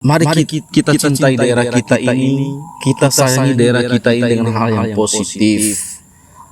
Mari kita cintai daerah kita ini, kita sayangi daerah kita ini dengan hal yang positif,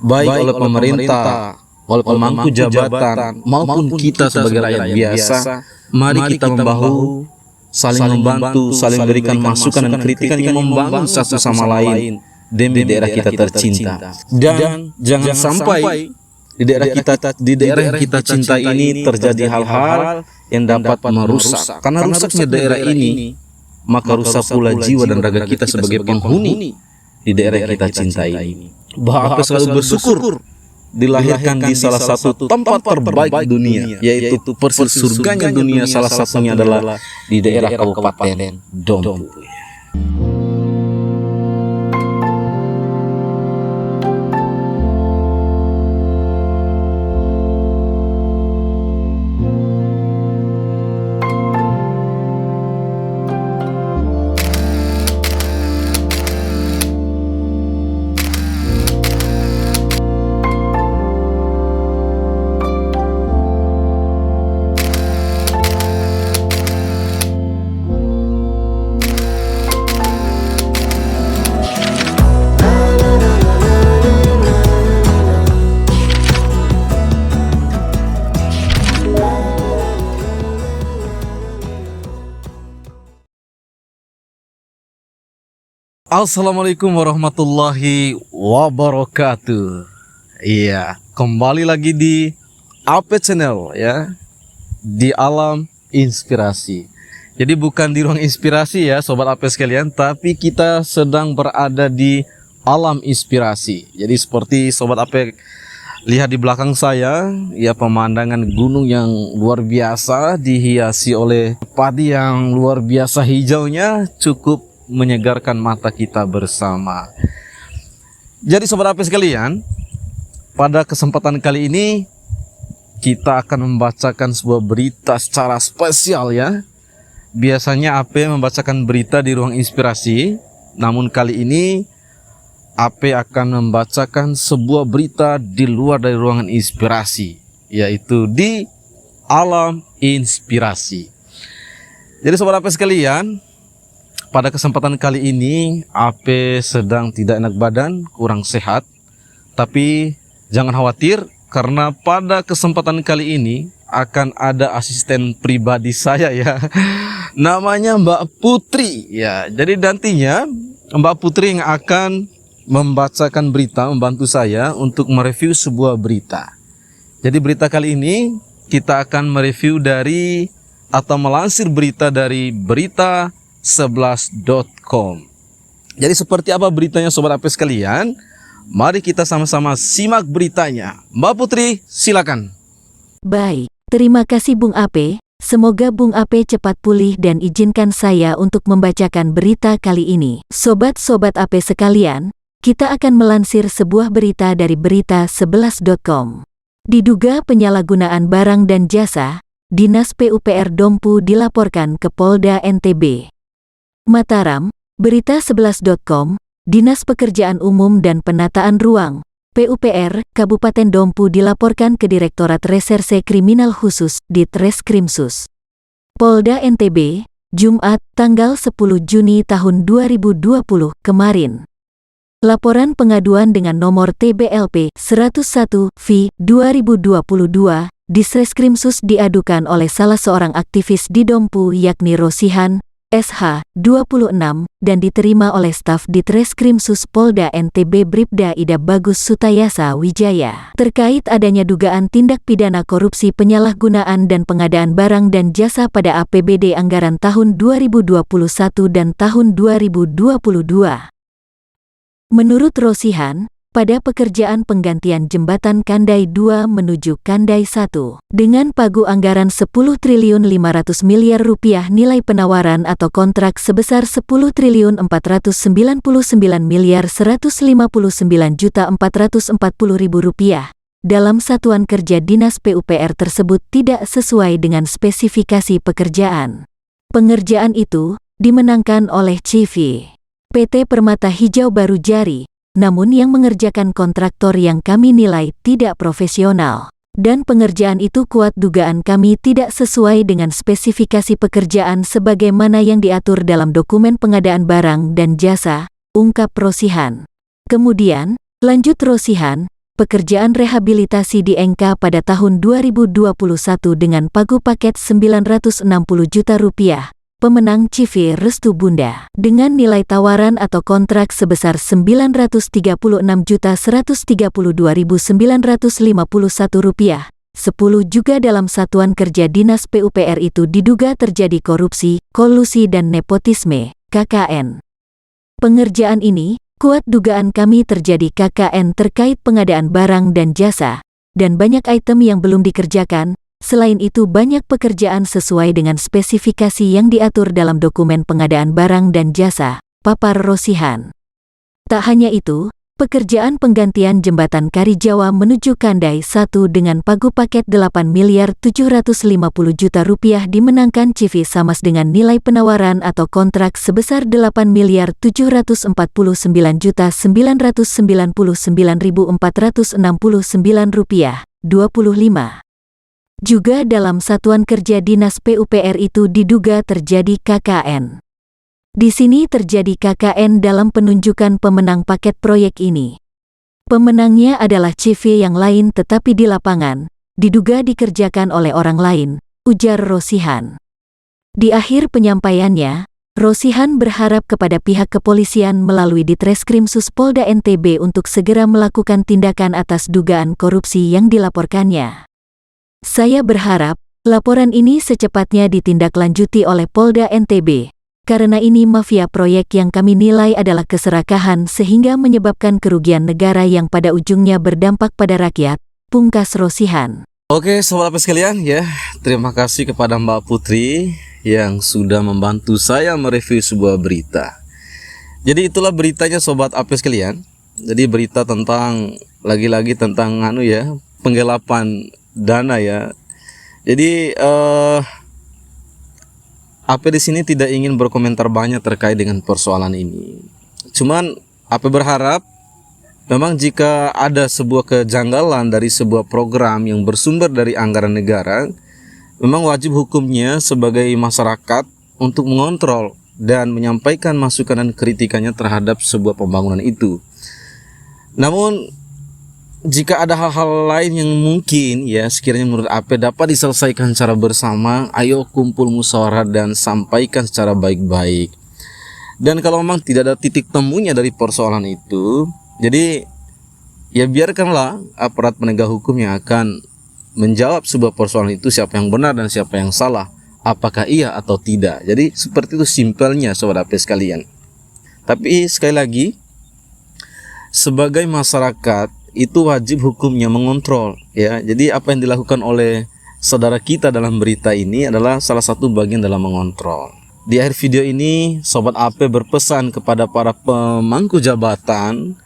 baik oleh pemerintah, oleh pemangku jabatan, maupun kita sebagai rakyat biasa. Mari kita membahu, saling membantu, saling berikan masukan dan kritikan yang membangun satu sama lain demi daerah kita tercinta. Dan jangan sampai di daerah yang kita cintai ini terjadi hal-hal yang dapat merusak. Karena rusaknya daerah ini, maka rusak pula jiwa dan raga kita sebagai penghuni di daerah yang kita cintai ini. Bahwa selalu bersyukur dilahirkan di salah satu tempat terbaik dunia, yaitu persis surganya dunia. Salah satunya adalah di daerah Kabupaten Dompu. Assalamualaikum warahmatullahi wabarakatuh. Iya, kembali lagi di AP Channel ya, di Alam Inspirasi. Jadi bukan di ruang inspirasi ya Sobat AP sekalian, tapi kita sedang berada di Alam Inspirasi. Jadi seperti Sobat AP lihat di belakang saya, ya, pemandangan gunung yang luar biasa dihiasi oleh padi yang luar biasa hijaunya, cukup menyegarkan mata kita bersama. Jadi Sobat AP sekalian, pada kesempatan kali ini kita akan membacakan sebuah berita secara spesial ya. Biasanya AP membacakan berita di ruang inspirasi, namun kali ini AP akan membacakan sebuah berita di luar dari ruangan inspirasi, yaitu di Alam Inspirasi. Jadi Sobat AP sekalian, pada kesempatan kali ini AP sedang tidak enak badan, kurang sehat. Tapi jangan khawatir, karena pada kesempatan kali ini akan ada asisten pribadi saya ya. Namanya Mbak Putri ya. Jadi nantinya Mbak Putri yang akan membacakan berita, membantu saya untuk mereview sebuah berita. Jadi berita kali ini kita akan mereview dari atau melansir berita dari berita11.com. Jadi seperti apa beritanya Sobat AP sekalian? Mari kita sama-sama simak beritanya. Mbak Putri, silakan. Baik, terima kasih Bung AP. Semoga Bung AP cepat pulih dan izinkan saya untuk membacakan berita kali ini. Sobat-sobat AP sekalian, kita akan melansir sebuah berita dari berita11.com. Diduga penyalahgunaan barang dan jasa, Dinas PUPR Dompu dilaporkan ke Polda NTB. Mataram, berita11.com, Dinas Pekerjaan Umum dan Penataan Ruang, PUPR, Kabupaten Dompu dilaporkan ke Direktorat Reserse Kriminal Khusus, Ditreskrimsus. Polda NTB, Jumat, tanggal 10 Juni tahun 2020 kemarin. Laporan pengaduan dengan nomor TBLP 101/2022, Ditreskrimsus diadukan oleh salah seorang aktivis di Dompu yakni Rosihan, SH, 26, dan diterima oleh staf Ditreskrimsus Polda NTB Bribda Ida Bagus Sutayasa Wijaya. Terkait adanya dugaan tindak pidana korupsi penyalahgunaan dan pengadaan barang dan jasa pada APBD anggaran tahun 2021 dan tahun 2022. Menurut Rosihan, pada pekerjaan penggantian jembatan Kandai 2 menuju Kandai 1, dengan pagu anggaran 10.500 miliar rupiah nilai penawaran atau kontrak sebesar 10.499 miliar 159.440.000 rupiah, dalam satuan kerja Dinas PUPR tersebut tidak sesuai dengan spesifikasi pekerjaan. Pengerjaan itu dimenangkan oleh CV PT Permata Hijau Baru Jari, namun yang mengerjakan kontraktor yang kami nilai tidak profesional. Dan pengerjaan itu kuat dugaan kami tidak sesuai dengan spesifikasi pekerjaan sebagaimana yang diatur dalam dokumen pengadaan barang dan jasa, ungkap Rosihan. Kemudian, lanjut Rosihan, pekerjaan rehabilitasi di Engka pada tahun 2021 dengan pagu paket Rp960 juta. Pemenang CV Restu Bunda dengan nilai tawaran atau kontrak sebesar Rp936.132.951. 10 juga dalam Satuan Kerja Dinas PUPR itu diduga terjadi korupsi, kolusi dan nepotisme, KKN. Pengerjaan ini, kuat dugaan kami terjadi KKN terkait pengadaan barang dan jasa, dan banyak item yang belum dikerjakan. Selain itu banyak pekerjaan sesuai dengan spesifikasi yang diatur dalam dokumen pengadaan barang dan jasa, papar Rosihan. Tak hanya itu, pekerjaan penggantian jembatan Karijawa menuju Kandai 1 dengan pagu paket Rp8.750 juta dimenangkan CV Samas dengan nilai penawaran atau kontrak sebesar Rp8.749.999.469 25. Juga dalam Satuan Kerja Dinas PUPR itu diduga terjadi KKN. Di sini terjadi KKN dalam penunjukan pemenang paket proyek ini. Pemenangnya adalah CV yang lain tetapi di lapangan, diduga dikerjakan oleh orang lain, ujar Rosihan. Di akhir penyampaiannya, Rosihan berharap kepada pihak kepolisian melalui Ditreskrimsus Polda NTB untuk segera melakukan tindakan atas dugaan korupsi yang dilaporkannya. Saya berharap, laporan ini secepatnya ditindaklanjuti oleh Polda NTB, karena ini mafia proyek yang kami nilai adalah keserakahan sehingga menyebabkan kerugian negara yang pada ujungnya berdampak pada rakyat, pungkas Rosihan. Oke, sobat AP sekalian ya, terima kasih kepada Mbak Putri yang sudah membantu saya mereview sebuah berita. Jadi itulah beritanya sobat AP sekalian. Jadi berita tentang, lagi-lagi tentang penggelapan dana ya. Jadi AP di sini tidak ingin berkomentar banyak terkait dengan persoalan ini. Cuman AP berharap memang jika ada sebuah kejanggalan dari sebuah program yang bersumber dari anggaran negara, memang wajib hukumnya sebagai masyarakat untuk mengontrol dan menyampaikan masukan dan kritikannya terhadap sebuah pembangunan itu. Namun jika ada hal-hal lain yang mungkin ya sekiranya menurut AP dapat diselesaikan secara bersama, ayo kumpul musyawarah dan sampaikan secara baik-baik. Dan kalau memang tidak ada titik temunya dari persoalan itu, jadi ya biarkanlah aparat penegak hukum yang akan menjawab sebuah persoalan itu, siapa yang benar dan siapa yang salah, apakah iya atau tidak. Jadi seperti itu simpelnya sobat AP sekalian. Tapi sekali lagi, sebagai masyarakat itu wajib hukumnya mengontrol ya. Jadi apa yang dilakukan oleh saudara kita dalam berita ini adalah salah satu bagian dalam mengontrol. Di akhir video ini sobat AP berpesan kepada para pemangku jabatan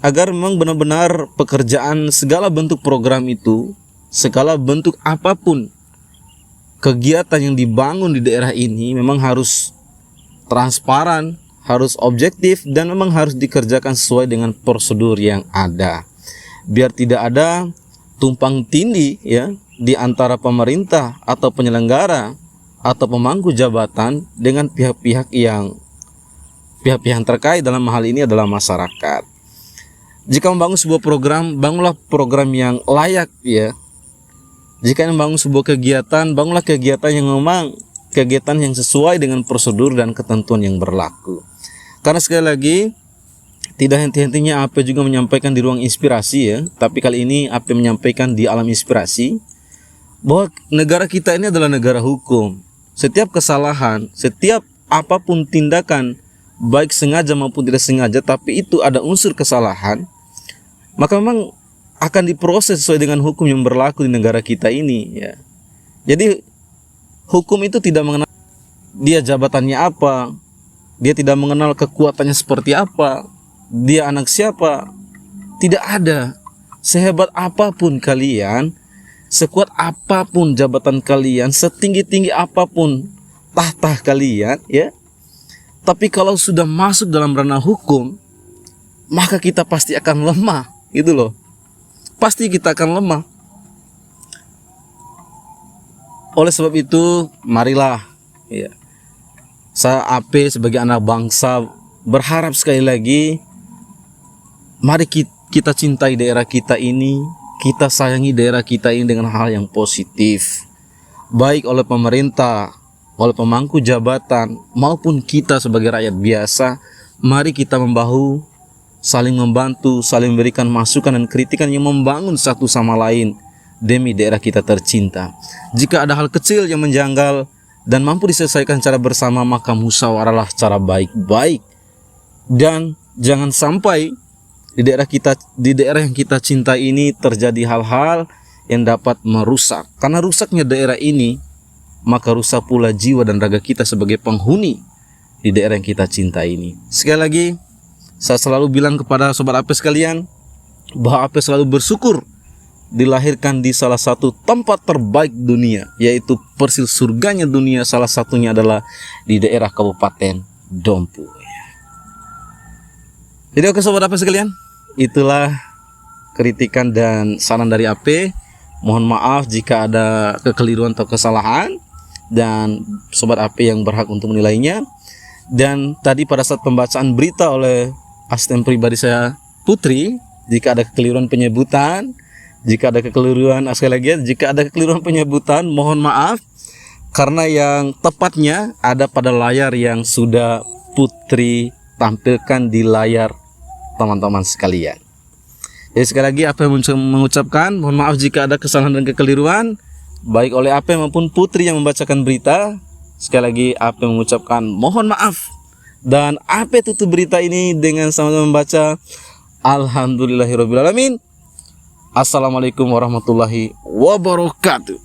agar memang benar-benar pekerjaan segala bentuk program itu, segala bentuk apapun kegiatan yang dibangun di daerah ini memang harus transparan, harus objektif dan memang harus dikerjakan sesuai dengan prosedur yang ada. Biar tidak ada tumpang tindih ya di antara pemerintah atau penyelenggara atau pemangku jabatan dengan pihak-pihak yang terkait dalam hal ini adalah masyarakat. Jika membangun sebuah program, bangunlah program yang layak ya. Jika membangun sebuah kegiatan, bangunlah kegiatan yang memang kegiatan yang sesuai dengan prosedur dan ketentuan yang berlaku. Karena sekali lagi tidak henti-hentinya AP juga menyampaikan di ruang inspirasi ya, tapi kali ini AP menyampaikan di alam inspirasi bahwa negara kita ini adalah negara hukum. Setiap kesalahan, setiap apapun tindakan baik sengaja maupun tidak sengaja, tapi itu ada unsur kesalahan, maka memang akan diproses sesuai dengan hukum yang berlaku di negara kita ini ya. Jadi hukum itu tidak mengenal dia jabatannya apa, dia tidak mengenal kekuatannya seperti apa, dia anak siapa, tidak ada. Sehebat apapun kalian, sekuat apapun jabatan kalian, setinggi-tinggi apapun tahta kalian ya, tapi kalau sudah masuk dalam ranah hukum, maka kita pasti akan lemah, gitu loh. Pasti kita akan lemah. Oleh sebab itu, marilah ya, saya AP sebagai anak bangsa berharap sekali lagi, mari kita cintai daerah kita ini, kita sayangi daerah kita ini dengan hal yang positif, baik oleh pemerintah, oleh pemangku jabatan, maupun kita sebagai rakyat biasa. Mari kita membahu, saling membantu, saling memberikan masukan dan kritikan yang membangun satu sama lain demi daerah kita tercinta. Jika ada hal kecil yang menjanggal dan mampu diselesaikan secara bersama, maka musyawarahlah cara baik-baik. Dan jangan sampai di daerah yang kita cintai ini terjadi hal-hal yang dapat merusak. Karena rusaknya daerah ini, maka rusak pula jiwa dan raga kita sebagai penghuni di daerah yang kita cintai ini. Sekali lagi, saya selalu bilang kepada sobat AP sekalian, bahwa AP selalu bersyukur dilahirkan di salah satu tempat terbaik dunia, yaitu persil surganya dunia. Salah satunya adalah di daerah Kabupaten Dompu. Jadi oke sobat AP sekalian, itulah kritikan dan saran dari AP. Mohon maaf jika ada kekeliruan atau kesalahan, dan sobat AP yang berhak untuk menilainya. Dan tadi pada saat pembacaan berita oleh asisten pribadi saya, Putri, jika ada kekeliruan penyebutan, jika ada kekeliruan penyebutan, mohon maaf, karena yang tepatnya ada pada layar yang sudah Putri tampilkan di layar teman-teman sekalian. Jadi sekali lagi AP mengucapkan mohon maaf jika ada kesalahan dan kekeliruan, baik oleh AP maupun Putri yang membacakan berita. Sekali lagi AP mengucapkan mohon maaf, dan AP tutup berita ini dengan sama-sama membaca Alhamdulillahirrabbilalamin. Assalamualaikum warahmatullahi wabarakatuh.